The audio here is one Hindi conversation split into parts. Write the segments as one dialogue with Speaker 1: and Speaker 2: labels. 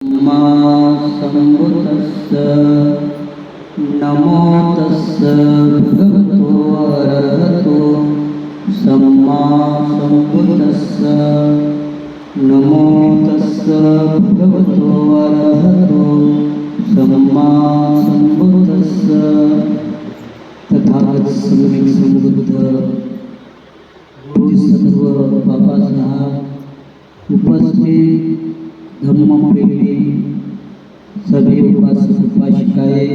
Speaker 1: मा सम्बुद्धस्स नमो तस्स भगवतो अरहतो सम्मा सम्बुद्धस्स नमो तस्स भगवतो अरहतो सम्मा सम्बुद्धस्स। तथागत सम्यक संबुद्ध बोधिसत्व बाबा साहब उपस्थित धम्म प्रेमी सभी उपासक उपासिकाएं,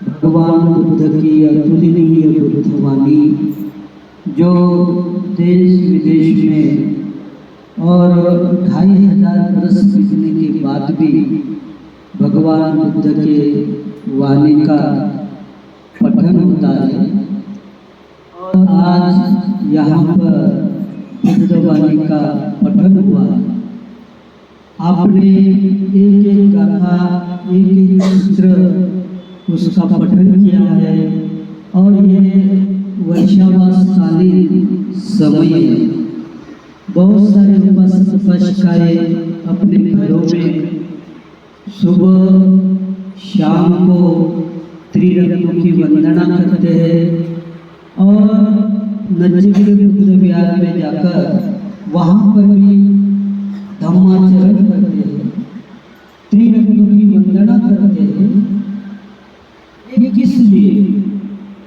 Speaker 1: भगवान बुद्ध की अतुलनीय बुद्धवाणी जो देश विदेश में और 2500 वर्ष बीतने के बाद भी भगवान बुद्ध के वाणी का पठन होता है। और आज यहाँ पर बुद्ध वाणी का पठन हुआ है। आपने एक एक गाथा, एक एक चित्र उसका पठन किया है और ये वर्षावासकालीन समय है। बहुत सारे उपासक उपासिकाएं अपने घरों में सुबह शाम को त्रिरत्नों की वंदना करते हैं और नजदीक के बुद्ध विहार में जाकर वहाँ पर भी धम्माचरण करते हैं, त्रिरत्नों की वंदना करते हैं। ये किस लिए,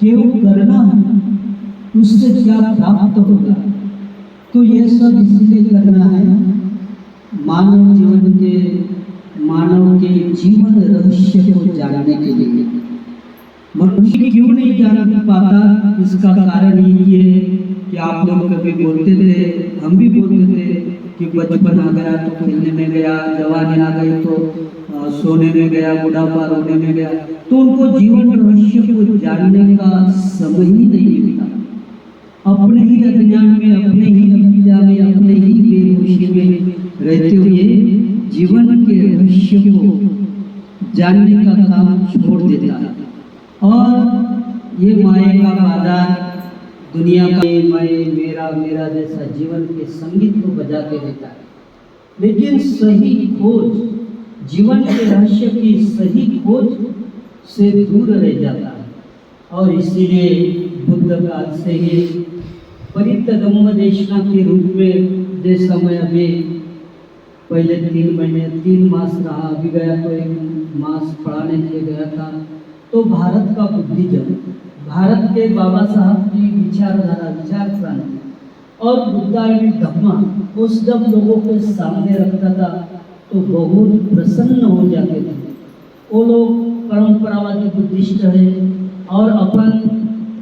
Speaker 1: क्यों करना है, उससे क्या प्राप्त होगा? तो ये सब इसलिए करना है मानव जीवन रहस्य को जानने के लिए। मनुष्य क्यों नहीं जान पाता, इसका कारण ये है कि आप लोग कभी बोलते थे, हम भी बोलते थे कि बचपन आ गया तो खेलने में गया, जवानी आ गई तो सोने में गया, बुढ़ापा रोने में गया। तो उनको जीवन रहस्य को जानने का समय ही नहीं मिलता। अपने ही अज्ञान में, अपने ही अविद्या में, अपने ही बेहोशी में रहते हुए जीवन के रहस्य को जानने का काम छोड़ देता है। और ये माया का बाजार, दुनिया का मैं मेरा मेरा जैसा जीवन के संगीत को बजा के देता है। लेकिन सही खोज, जीवन के रहस्य की सही खोज से दूर रह जाता है। और इसीलिए बुद्ध काल से ही परितधम्म देशना के रूप में, जैसा मैं अभी पहले 3 मास रहा, अभी गया तो 1 मास पढ़ाने के लिए गया था। तो भारत का बुद्धिज्म, भारत के बाबा साहब की विचारधारा, विचार क्रांति और बुद्धायनी धम्मा उस जब लोगों के सामने रखता था तो बहुत प्रसन्न हो जाते थे। वो लोग परंपरावादी बुद्धिस्ट है और अपन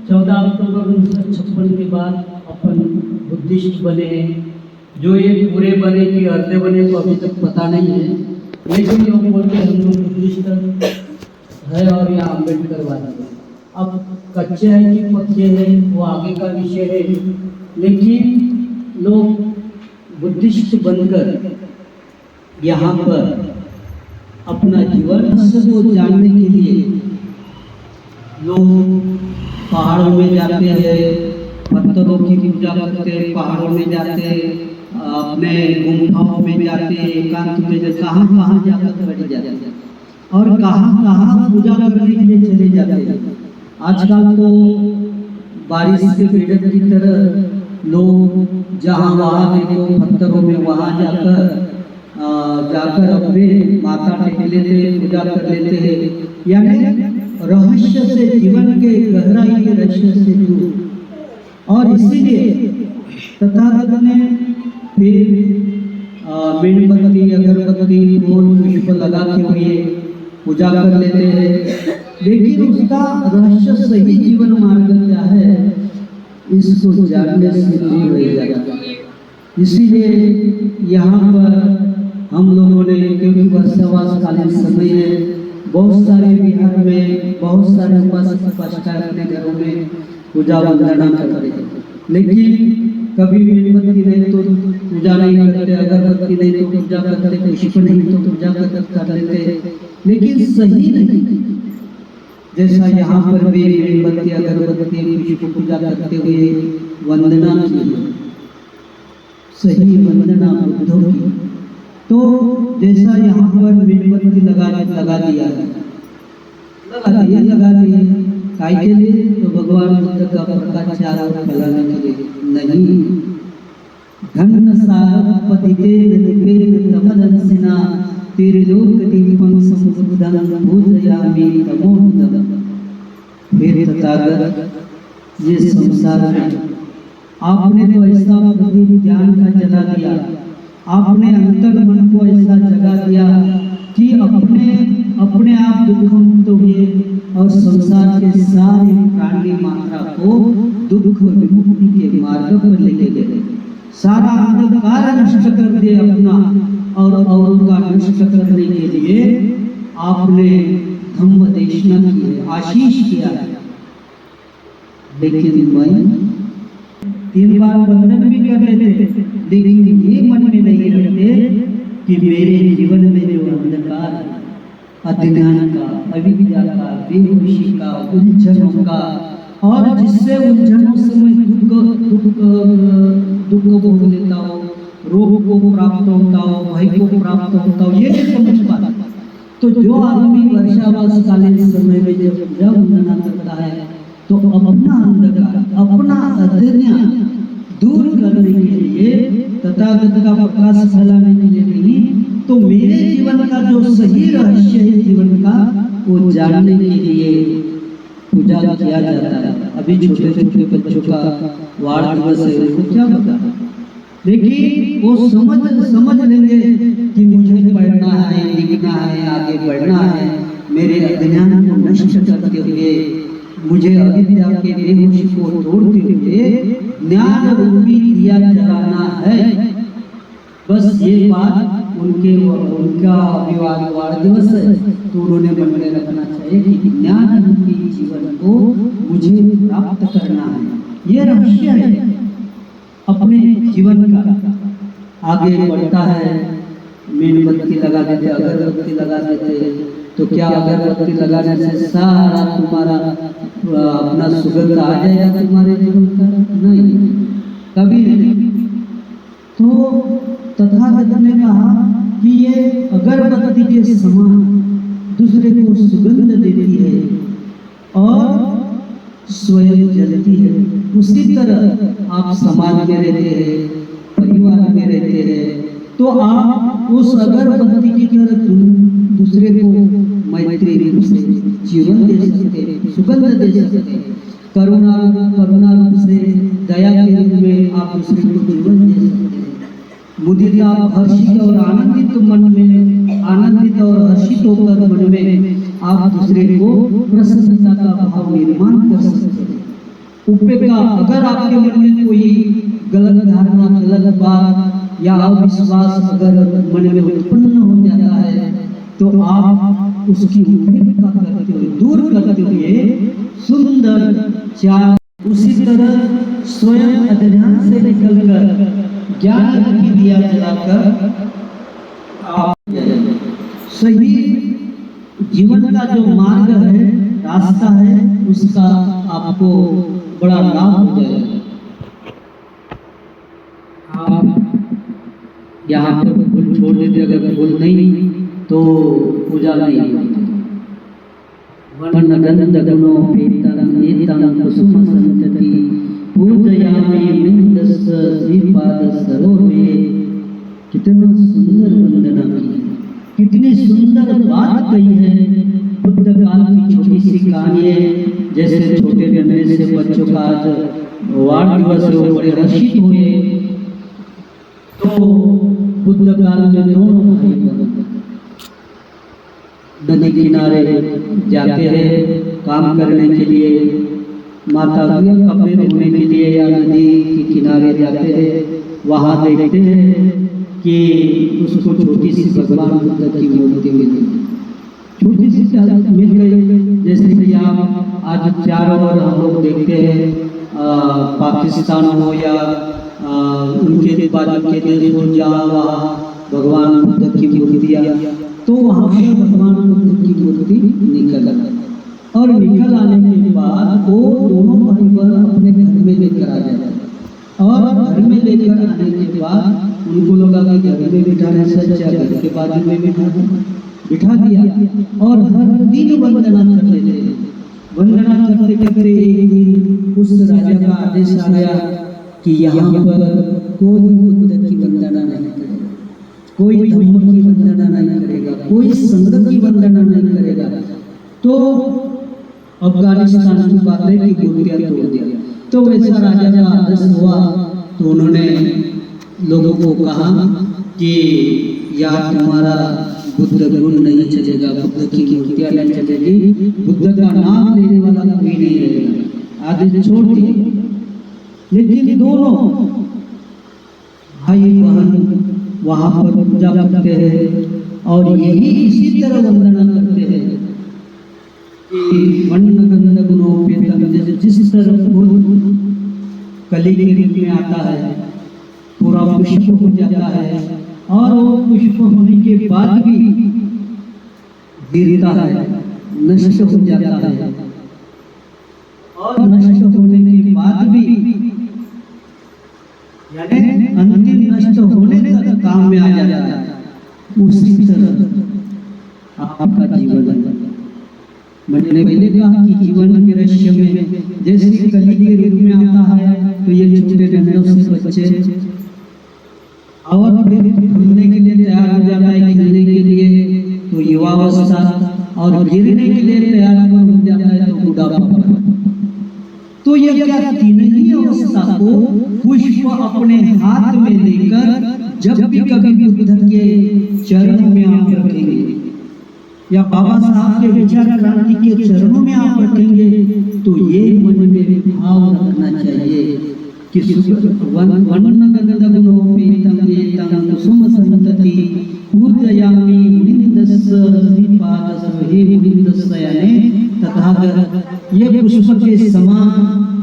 Speaker 1: 14 अक्टूबर 1956 के बाद अपन बुद्धिस्ट बने हैं। जो ये पूरे बने कि अर्धे बने तो अभी तक पता नहीं है, लेकिन लोग बोलते हम लोग बुद्धिस्ट है और यह अम्बेडकरवादी है। अब कच्चे हैं कि पक्के हैं वो आगे का विषय है, लेकिन लोग बुद्धिस्ट बनकर यहाँ पर अपना जीवन को जानने के लिए लोग पहाड़ों में जाते हैं, पत्थरों की पूजा करते हैं, पहाड़ों में जाते हैं, अपने गुम्फाओं में जाते हैं, एकांत में कहाँ कहाँ जाकर बैठ जाते हैं और कहाँ कहाँ पूजा करने के लिए चले जाते हैं। आजकल तो बारिश के पीड़ित की तरह लोग जहाँ वहाँ देखो पत्थरों में वहाँ जाकर अपने माथा टेक लेते, पूजा कर लेते हैं। यानी रहस्य से, जीवन के गहराई के रहस्य से दूर। और इसीलिए तथागत ने फिर मेणबत्ती, अगरबत्ती, फूल पुष्प लगा के हुए पूजा कर लेते हैं। लेकिन उसका रहस्य सही जीवन मार्ग क्या है, इसको जानने से दूर रह जाता है। इसीलिए यहाँ पर हम लोगों ने, क्योंकि वर्षावासकालीन समय है, बहुत सारे बिहार में बहुत सारे उपासक उपासिकाएं अपने घरों में पूजा वंदना करते हैं। लेकिन कभी मेणबत्ती नहीं तो पूजा नहीं करते, अगरबत्ती नहीं तो पूजा करते, पुष्प नहीं तो पूजा कर लेते, लेकिन सही नहीं। जैसा यहाँ पर भी मेणबत्ती, अगरबत्ती, पुष्प पूजा करते हुए वंदना की, सही वंदना बुद्धों की। तो जैसा यहाँ पर मेणबत्ती लगा दिया काय के लिए? तो भगवान बुद्ध का प्रकाश चारों ओर फैलाने के लिए नहीं। धन सार पतिते नदीपेन तमदंसिना तेरे लोक दीपं समुद्रं पूजयामि तमोदम। फिर तथागत ये संसार में आपने तो ऐसा प्रदीप ज्ञान का जला दिया, आपने अंतर मन को ऐसा जगा दिया कि अपने आप दुख मुक्त हुए और संसार के सारे प्राणी मात्रा को दुख विमुक्ति के मार्ग पर लेके गए। सारा अंधकार नष्ट कर दे अपना और औरों का नष्ट करने के लिए आपने धम्म देशना की है, आशीष किया है। लेकिन मैं 3 बार बंधन भी कर लेते, लेकिन ये मन में नहीं रखते कि मेरे जीवन में जो अंधकार है, अज्ञान का, अविद्या का, बेहोशी का, उलझनों का, और जिससे उलझनों से मैं दुख भोग लेता हूँ, रोग को प्राप्त होता हूँ, भय को प्राप्त होता हूँ, ये नहीं समझ पाता। तो जो आदमी वर्षावास कालीन समय में जब पूजा वंदना करता है तो अपना अंधकार, अपना अज्ञान दूर करने के लिए, तथागत का प्रकाश फैलाने के लिए नहीं, तो मेरे जीवन का जो सही रहस्य है जीवन का, वो जानने के लिए पूजा किया जाता है। अभी छोटे छोटे बच्चों का वाड़ दिवस है, उसको क्या पता, लेकिन वो समझ लेंगे कि मुझे पढ़ना है, लिखना है, आगे बढ़ना है, मेरे अज्ञान को नष्ट करते हुए, मुझे अविद्या के बेहोशी को तोड़ते हुए ज्ञान रूपी दिया जलाना है। बस ये बात उनका अभिवाद वाड़ दिवस है, तो उन्होंने मन में रखना चाहिए कि ज्ञान रूपी जीवन को मुझे प्राप्त करना है। ये रहस्य है अपने जीवन का। आगे बढ़ता है, मेणबत्ती लगा देते, अगरबत्ती लगा देते, तो क्या अगरबत्ती लगाने से सारा तुम्हारा अपना सुगंध आ जाएगा तुम्हारे जीवन का? नहीं, कभी नहीं। तो तथागत ने कहा कि ये अगरबत्ती के समान दूसरे को सुगंध देती है और स्वयं जलती है। उसी तरह आप समाज में रहते हैं, परिवार में रहते हैं, तो आप उस अगरबत्ती की तरह दूसरे को मैत्री रूप से जीवन दे सकते, सुगंध दे सकते, करुणा रूप से, दया के रूप में आप दूसरे को जीवन दे सकते हैं। मुदिता हर्षित और आनंदित और हर्षित होकर मन में आप दूसरे को प्रसन्नता का भाव निर्माण कर सकते हैं। उपेक्षा, अगर आपके मन में कोई गलत धारणा, गलत बात या अविश्वास अगर मन में उत्पन्न हो जाता है, तो आप उसकी उपेक्षा करते हुए, दूर करते हुए सुंदर चार, उसी तरह स्वयं अज्ञान से निकलकर ज्ञान की दिया जलाकर आप सही जीवन का जो मार्ग है, रास्ता है, उसका आपको बड़ा लाभ हो जाएगा। आप यहाँ पर फूल छोड़ देते, अगर फूल नहीं तो पूजा नहीं होती। वनगंधगुणो पेतम एतम कुसुम संतति पूजयामि मिन्दस् श्रीपाद सरोमे। कितना सुंदर वंदना की, कितनी सुंदर बात कही है। बुद्ध काल की छोटी सी कहानी है, जैसे छोटे नन्हे से बच्चों का आज वाड़ दिवस है, वो बड़े हर्षित हुए। तो बुद्ध काल में दोनों भाई नदी किनारे जाते हैं काम करने के लिए, माता कपड़े धोने के लिए, या नदी के किनारे जाते हैं। वहाँ देखते हैं कि उसको छोटी सी भगवान बुद्ध की मूर्ति मिली, छोटी सी मिल गई। जैसे कि आप आज चारों ओर हम लोग देखते हैं, पाकिस्तान हो या उनके बाजू के देश हो, जहाँ वहाँ भगवान बुद्ध की मूर्तियाँ, तो वहाँ से भगवान बुद्ध की मूर्ति निकल आई, और निकल आने के बाद वो दोनों भाई बहन अपने घर में लेकर आ जाते, और घर में लेकर आने के बाद उनको लगा कि घर में बिठाने से अच्छा घर के बाजू में बिठा दिया और हर दिन वंदना करते थे। वंदना करते करते एक दिन उस राजा का आदेश आ गया कि यहाँ पर कोई बुद्ध की वंदना नहीं करेगा, कोई धम्म की वंदना नहीं करेगा, कोई संघ की वंदना नहीं करेगा। तो अफगानिस्तान की बातें की मूर्तियां तोड़ दिया। तो वैसा राजा का आदेश हुआ तो उन्होंने लोगों को कहा कि यार तुम्हारा बुद्ध गुण नहीं चलेगा, बुद्ध की मूर्तियां नहीं चलेगी, बुद्ध का नाम लेने वाला कोई नहीं रहेगा। आदेश छोड़ दिए। लेकिन दोनों भाई बहन वहां पर पूजा करते हैं और यही इसी तरह वंदना करते हैं कि वर्ण गंध गुणोपेतम, जिस तरह फूल कली के रूप में आता है, पूरा पुष्प हो जाता है और वो पुष्प होने के बाद भी गिरता है, नष्ट हो जाता है और नष्ट होने के बाद भी यानी अंतिम नष्ट होने तक काम में आ जाता है। उसी तरह आपका जीवन है। मैंने पहले कहा कि जीवन के रहस्य में जैसे कली के रूप में आता है तो ये छोटे नन्हे से बच्चे और फिर फूलने के लिए तैयार हो जाता है, खिलने के लिए तो युवावस्था, और गिरने के लिए तैयार हो जाता है तो बुढ़ापा। तो ये क्या तीन ही अवस्था को पुष्प अपने हाथ में लेकर जब भी कभी बुद्ध के चरणों में आप रखेंगे या बाबा साहब के विचार क्रांति के चरणों में आप रखेंगे तो ये मन में भाव रखना चाहिए कि वर्ण गंध गुणोपेतम एतम कुसुम संतति पूजयामि मुनिन्दस्य श्रीपादस्य हे मुनिन्दस्य, यानी तथागत ये पुष्प के समान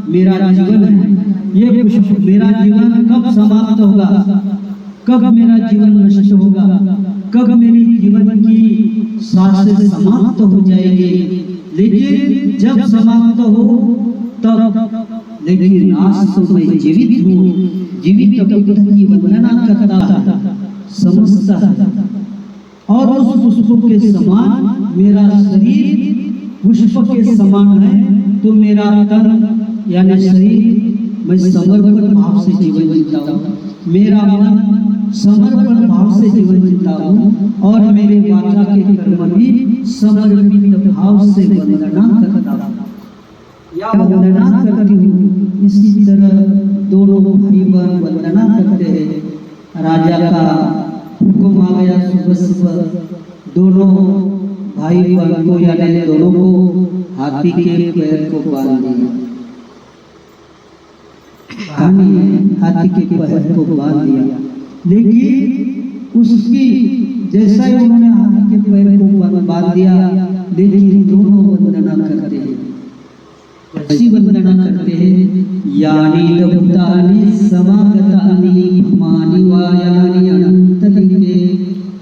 Speaker 1: मेरा जीवन है। ये पुष्प मेरा जीवन कब समाप्त होगा, कब मेरा जीवन नष्ट होगा, कब मेरी जीवन की सांसें समाप्त हो जाएगी। लेकिन जब समाप्त हो तब, लेकिन आज तो मैं जीवित हूँ, जीवित बुद्ध की वंदना करता समझता है और उस पुष्प के समान मेरा शरीर पुष्प के समान है तो मेरा तन यानी शरीर मैं समर्पण भाव से जीवन जीता हूँ, मेरा मन समर्पण भाव से जीवन जीता हूँ और मेरे वाचा के कर्म भी समर्पित भाव से वंदना करता हूँ या वंदना करती हूँ। इसी तरह दोनों भाई बहन वंदना करते हैं। राजा का हुक्म आ गया, सुबह सुबह दोनों भाई बहन को यानी दोनों को हाथी के पैर को बांध दिया। हाथी के पैर को बांध दिया, लेकिन उसकी जैसा ही उन्होंने हाथी के पैर को बांध दिया, लेकिन दोनों वंदना करते हैं। ऐसी वंदना करते हैं, यानी लभुतानि समागतानि भूमानि वायानि अनन्तलिके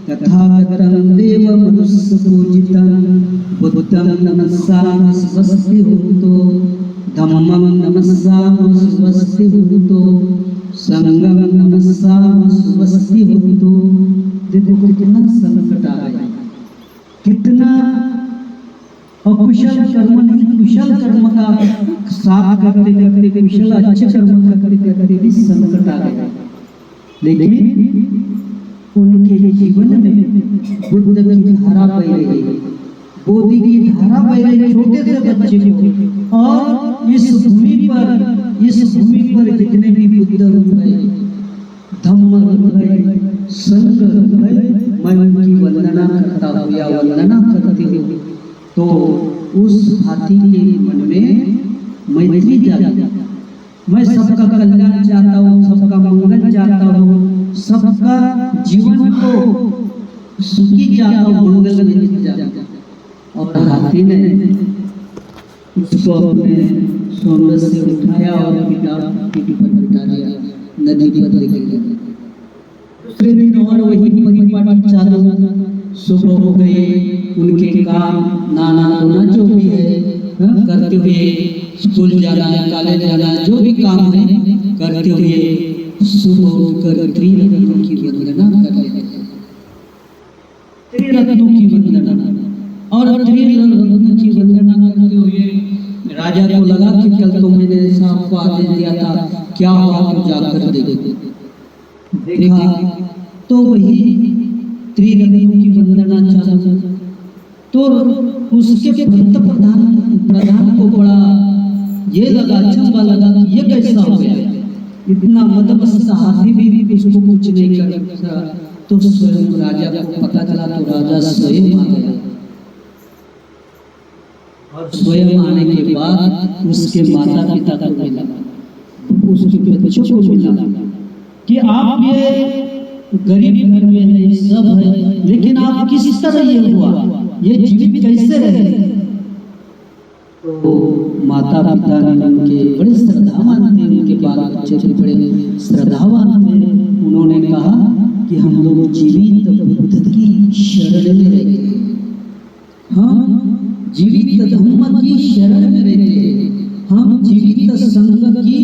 Speaker 1: तथागतं देव मनुष्य पूजितं बुद्धं नमस्सामि स्वस्ति होतो धम्मं नमस्सामि स्वस्ति होतो संघं नमस्सामि स्वस्ति होतो। देखो कितना संकट आ गया, कितना अकुशल कर्म नहीं कुशल कर्म का साथ करते करते कुशल अच्छे कर्म करते करते भी संकट आ गया। लेकिन उनके जीवन में बुद्ध की धारा बह रही, बोधि की धारा बह रही छोटे से बच्चे को। और इस भूमि पर जितने भी बुद्ध रूप है, धम्म रूप है, संघ रूप है, मैं उनकी वंदना करता हूँ या वंदना करती हूँ तो उस हाथी के मन में मैत्री जागी। मैं सबका कल्याण चाहता हूँ, सबका मंगल चाहता हूँ, सबका जीवन को सुखी चाहता हूँ, मंगल में चाहता हूँ। और हाथी ने उसको अपने सोंड से उठाया और पीठ पर बिठा दिया, नदी पर लेके गया। दूसरे दिन और वही परिपाटी चालू। सुबह हो गई, उनके काम नाना नाना जो भी है करते हुए स्कूल जाना है, कॉलेज जाना है, जो भी काम है करते हुए सुबह उठकर त्रिरत्नों की वंदना कर लेते हैं। त्रिरत्नों की वंदना, और त्रिरत्न की वंदना करते हुए राजा को लगा कि कल तो मैंने सांप को आदेश दिया था, क्या हुआ तो जाकर देखा तो वही त्रिरत्नों की वंदना चालू। तो उसके प्रधान को बड़ा ये लगा, अचंभा लगा कि ये कैसा हो गया, इतना मदमस्त हाथी भी उसको कुछ नहीं कर सकता। तो स्वयं राजा को पता चला, तो राजा स्वयं आ गया, और स्वयं आने के बाद उसके माता पिता को मिला, उसके बच्चों को मिला कि आप ये गरीब घर में है, सब है, लेकिन आप किस तरह ये हुआ, ये जीवित कैसे रहे। तो माता पिता ने उनके बड़े श्रद्धावान थे, उनके बाल बच्चे भी बड़े श्रद्धावान थे। उन्होंने कहा कि हम लोग जीवित बुद्ध की शरण में रहते हैं, हम जीवित धम्म की शरण में रहते हैं, हम जीवित संघ की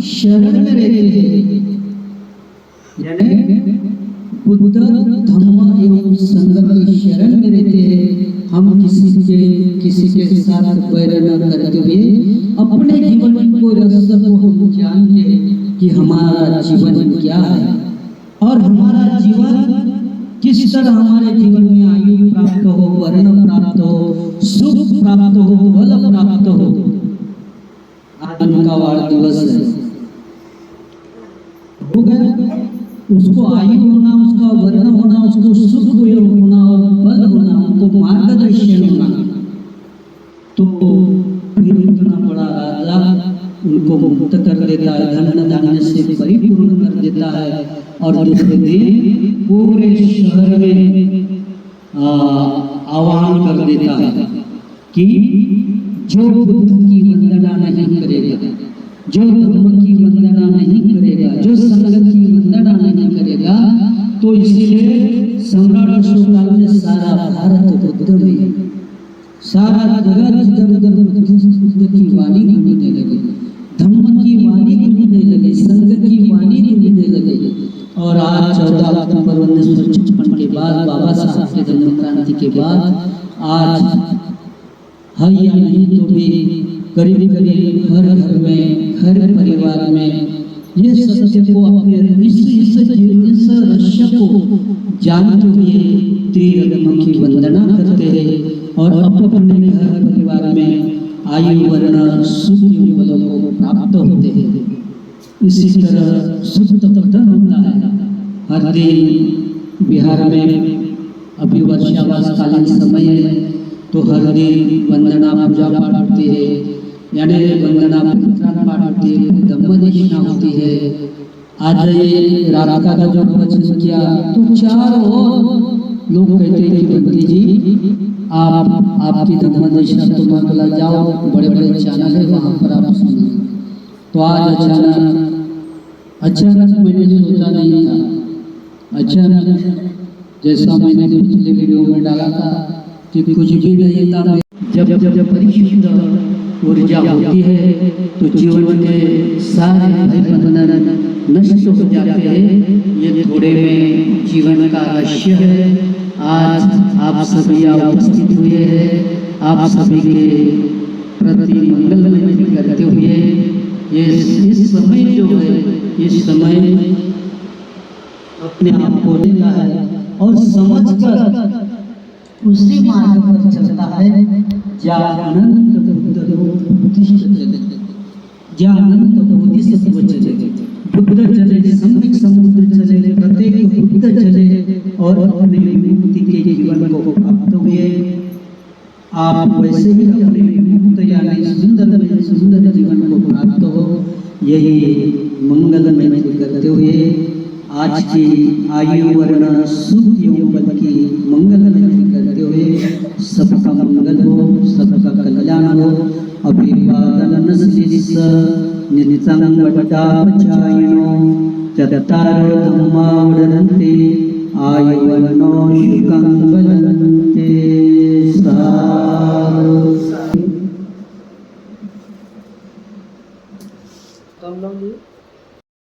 Speaker 1: शरण में रहते हैं। यानी बुद्ध धम्म एवं संघ की शरण में रहते हैं। हम किसी के साथ वैर न करते हुए अपने जीवन को रहस्य को हम जानते हैं कि हमारा जीवन क्या है, और हमारा जीवन किस तरह हमारे जीवन में आयु प्राप्त हो, वर्ण प्राप्त हो, सुख प्राप्त हो, बल प्राप्त हो। आज उनका वार दिवस है, हो गया, उसको आयु होना, उसका वर्ण होना, उसको सुख होना और बल होना, उनको मार्गदर्शन होना। तो फिर इतना बड़ा राजा उनको मुक्त कर देता है, धन धान्य से परिपूर्ण कर देता है, और दूसरे दिन पूरे शहर में आह्वान कर देता है कि जो बुद्ध की वंदना नहीं करेगा, जो धर्म की वंदना नहीं करेगा, जो संघ की वंदना नहीं करेगा, तो इसीलिए सम्राट अशोककाल में सारा भारत बुद्ध में, सारा जगत इधर उधर बुद्ध की वाणी गूंजने लगी, धम्म की वाणी गूंजने लगी, संघ की वाणी गूंजने लगी। और आज 14 अक्टूबर 1956 के बाद, बाबा साहब के धम्म क्रांति के बाद, आज है या नहीं तो भी करीब करीब हर घर में, हर परिवार में ये सत्य को अपने इस रहस्य को जानते हुए त्रिरत्नों की वंदना करते हैं, और अपने घर परिवार में आयु वर्ण सुख एवं बलों को प्राप्त होते हैं। इसी तरह सुप्त पठन होता है हर दिन। बिहार में अभी वर्षावास कालीन समय है, तो हर दिन वंदना पूजा पाठ होती है, यानी वंदना परित्राण पाठ होती है, धम्म दीक्षा होती है। आज ये राधा का जो प्रवचन किया, तो 4 और लोग कहते हैं कि बंदी जी आपकी धम्म दीक्षा तुम अगला जाओ, बड़े बड़े चैनल है वहाँ पर आप सुनिए। तो आज अचानक मैंने सोचा नहीं था, अचानक जैसा मैंने पिछले वीडियो में डाला था कि कुछ भी नहीं था। जब परिशुद्ध ऊर्जा होती है तो जीवन के सारे भय बंधन नष्ट हो जाते हैं। ये थोड़े में जीवन का रहस्य है। आज आप सभी उपस्थित हुए हैं, आप सभी के प्रति मंगलमय करते हुए ये इस समय जो है, इस समय अपने आप को लेता है और समझकर उसी मार्ग पर चलता है जहाँ अनंत बुद्ध चले, बुद्ध चले, सम्यक समुद्र चले, प्रत्येक बुद्ध चले और अपने विमुक्ति के जीवन को प्राप्त हुए। आप वैसे ही अपने विमुक्त यानी सुंदर जीवन को प्राप्त हो, यही मंगलमय करते हुए आज की आयु वर्ण सुख एवं बल की मंगलमय करते हुए सबका मंगल हो, सबका कल्याण हो। अभिवादन श्रीस नित्यं वट्टापचायिनो चत्तारो धम्मा वदन्ति आयुर्वन्नो सुखं वदन्ति सा।